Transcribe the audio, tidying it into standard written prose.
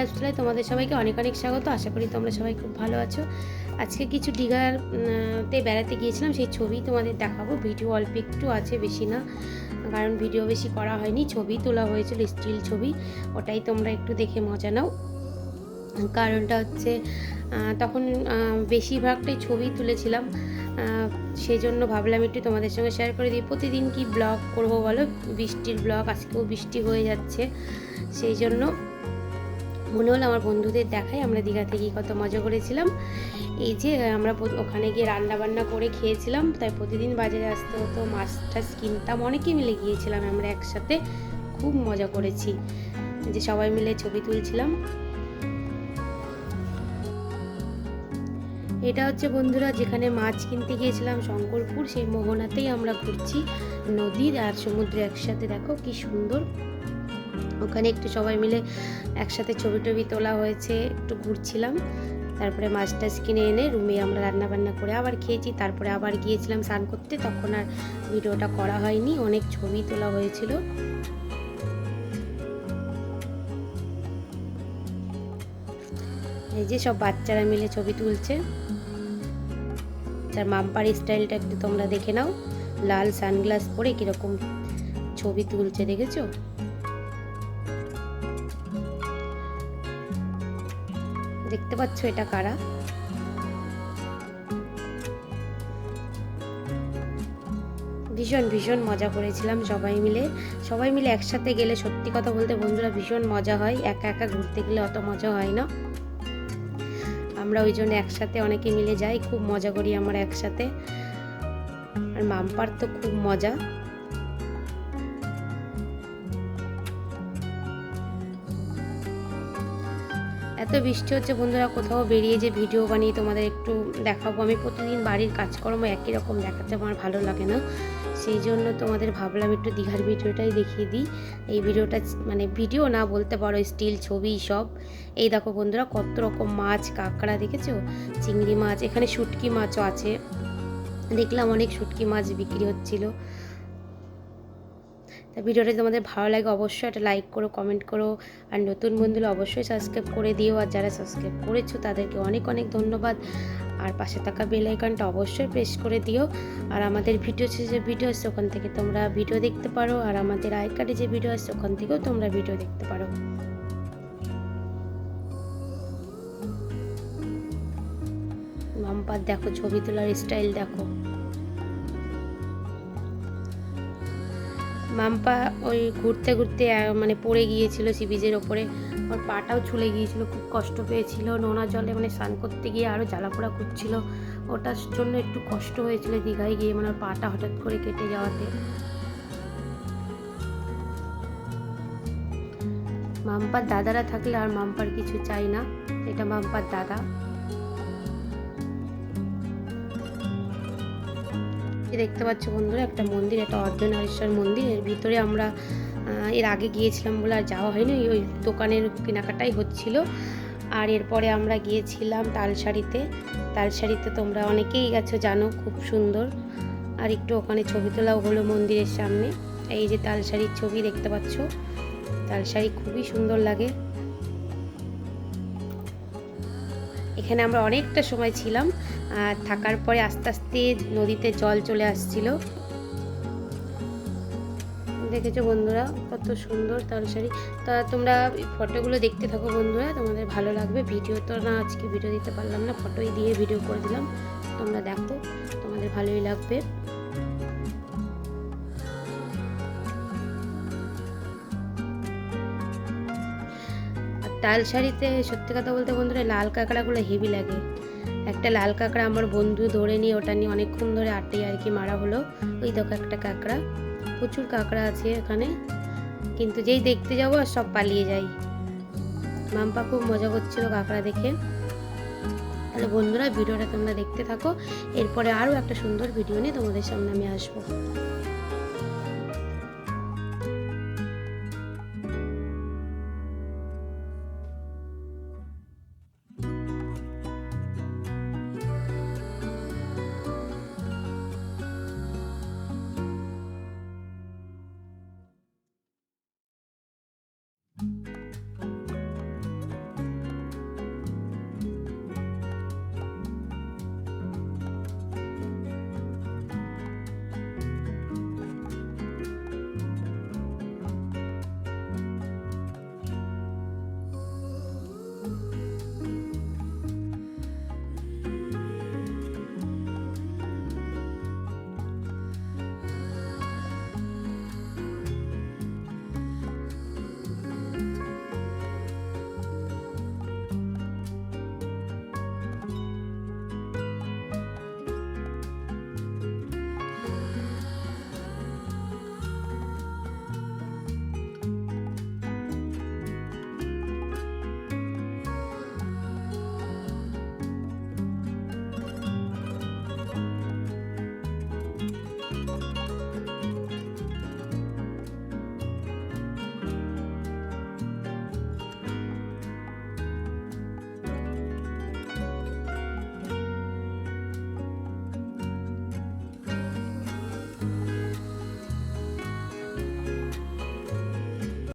লাইফস্টাইলে তোমাদের সবাইকে অনেক অনেক স্বাগত। আশা করি তোমরা সবাই খুব ভালো আছো। আজকে কিছু দীঘাতে বেড়াতে গিয়েছিলাম, সেই ছবি তোমাদের দেখাবো। ভিডিও অল্প একটু আছে, বেশি না, কারণ ভিডিও বেশি করা হয়নি, ছবি তোলা হয়েছিল, স্টিল ছবি। ওটাই তোমরা একটু দেখে মজা নাও। কারণটা হচ্ছে তখন বেশিরভাগটাই ছবি তুলেছিলাম, সেই জন্য ভাবলাম একটু তোমাদের সঙ্গে শেয়ার করে দিই। প্রতিদিন কি ব্লগ করবো বলো, বৃষ্টির ব্লগ, আজকেও বৃষ্টি হয়ে যাচ্ছে, সেই জন্য মনে হলো আমার বন্ধুদের দেখাই আমরা দীঘাতে গিয়ে কত মজা করেছিলাম। এই যে আমরা ওখানে গিয়ে রান্না বান্না করে খেয়েছিলাম, তাই প্রতিদিন বাজারে আসতে হতো, মাছ টাছ কিনতাম, অনেকেই মিলে গিয়েছিলাম আমরা একসাথে, খুব মজা করেছি, যে সবাই মিলে ছবি তুলছিলাম। এটা হচ্ছে বন্ধুরা যেখানে মাছ কিনতে গিয়েছিলাম, শঙ্করপুর, সেই মোহনাতেই আমরা ঘুরছি, নদীর আর সমুদ্র একসাথে। দেখো কি সুন্দর, ওখানে একটু সবাই মিলে একসাথে ছবি টবি তোলা হয়েছে, একটু ঘুরছিলাম। তারপরে মাছ টাছ কিনে এনে রুমে আমরা রান্না বান্না করে আবার খেয়েছি। তারপরে আবার গিয়েছিলাম স্নান করতে, তখন আর ভিডিওটা করা হয়নি, অনেক ছবি তোলা হয়েছিল। এই যে সব বাচ্চারা মিলে ছবি তুলছে। তার মাম্পার স্টাইলটা একটু তোমরা দেখে নাও, লাল সানগ্লাস পরে কিরকম ছবি তুলছে, দেখেছো? দেখতে পাচ্ছ এটা কারা? ভীষণ ভীষণ মজা করেছিলাম সবাই মিলে একসাথে গেলে সত্যি কথা বলতে বন্ধুরা ভীষণ মজা হয়। একা একা ঘুরতে গেলে অত মজা হয় না, আমরা ওই জন্য একসাথে অনেকে মিলে যাই, খুব মজা করি আমরা একসাথে। আর মাম্পার তো খুব মজা। এত বৃষ্টি হচ্ছে বন্ধুরা, কোথাও বেরিয়ে যে ভিডিও বানিয়ে তোমাদের একটু দেখাবো, আমি প্রতিদিন বাড়ির কাজকর্ম একই রকম দেখাতে আমার ভালো লাগে না, সেই জন্য তোমাদের ভাবলাম একটু দীঘার ভিডিওটাই দেখিয়ে দিই। এই ভিডিওটা মানে ভিডিও না বলতে পারো, স্টিল ছবি সব। এই দেখো বন্ধুরা কত রকম মাছ, কাঁকড়া দেখেছো, চিংড়ি মাছ, এখানে শুটকি মাছও আছে, দেখলাম অনেক শুটকি মাছ বিক্রি হচ্ছিল। তা ভিডিওটা তোমাদের ভালো লাগে অবশ্যই একটা লাইক করো, কমেন্ট করো, আর নতুন বন্ধুরা অবশ্যই সাবস্ক্রাইব করে দিও। আর যারা সাবস্ক্রাইব করেছো তাদেরকে অনেক অনেক ধন্যবাদ। আর পাশে থাকা বেল আইকনটা অবশ্যই প্রেস করে দিও। আর আমাদের ভিডিও যে ভিডিও আসছে ওখান থেকে তোমরা ভিডিও দেখতে পারো, আর আমাদের আই কার্ডে যে ভিডিও আসছে ওখান থেকেও তোমরা ভিডিও দেখতে পারো। মাম্পার দেখো ছবি তোলার স্টাইল দেখো। মাম্পা ওই ঘুরতে ঘুরতে মানে পড়ে গিয়েছিল সি বিচের ওপরে, ওর পাটাও ছুলে গিয়েছিল, খুব কষ্ট পেয়েছিল, নোনা জলে মানে স্নান করতে গিয়ে আরও জ্বালাপোড়া করছিল, ওটার জন্য একটু কষ্ট হয়েছিল দীঘায় গিয়ে, মানে ওর পাটা হঠাৎ করে কেটে যাওয়াতে। মাম্পার দাদারা থাকলে আর মাম্পার কিছু চাই না, এটা মাম্পার দাদা। দেখতে পাচ্ছ বন্ধুরা একটা মন্দির, এটা অর্ধনারীশ্বর মন্দির, এর ভিতরে আমরা এর আগে গিয়েছিলাম বলে আর যাওয়া হয়নি, ওই দোকানের কেনাকাটাই হচ্ছিল। আর এরপরে আমরা গিয়েছিলাম তালসারিতে তোমরা অনেকেই গেছো জানো, খুব সুন্দর। আর একটু ওখানে ছবি তোলাও হলো মন্দিরের সামনে। এই যে তালসারির ছবি দেখতে পাচ্ছ, তালসারি খুবই সুন্দর লাগে। এখানে আমরা অনেকটা সময় ছিলাম, আর থাকার পরে আস্তে আস্তে নদীতে জল চলে আসছিল, দেখেছো বন্ধুরা কত সুন্দর তালসারি। তা তোমরা ফটোগুলো দেখতে থাকো বন্ধুরা, তোমাদের ভালো লাগবে। ভিডিও তো না, আজকে ভিডিও দিতে পারলাম না, ফটোই দিয়ে ভিডিও করে দিলাম, তোমরা দেখো, তোমাদের ভালোই লাগবে। তালসারিতে সত্যি কথা বলতে বন্ধুরা লাল কাঁকড়াগুলো হেভি লাগে। একটা লাল কাঁকড়া আমার বন্ধু ধরে নিয়ে ওটা নিয়ে অনেকক্ষণ ধরে আটে আর কি মারা হলো। ওই দেখো একটা কাঁকড়া, প্রচুর কাঁকড়া আছে এখানে, কিন্তু যেই দেখতে যাবো আর সব পালিয়ে যাই। মাম্পা খুব মজা করছিল কাঁকড়া দেখে। তাহলে বন্ধুরা ভিডিওটা তোমরা দেখতে থাকো, এরপরে আরও একটা সুন্দর ভিডিও নিয়ে তোমাদের সামনে আমি আসবো।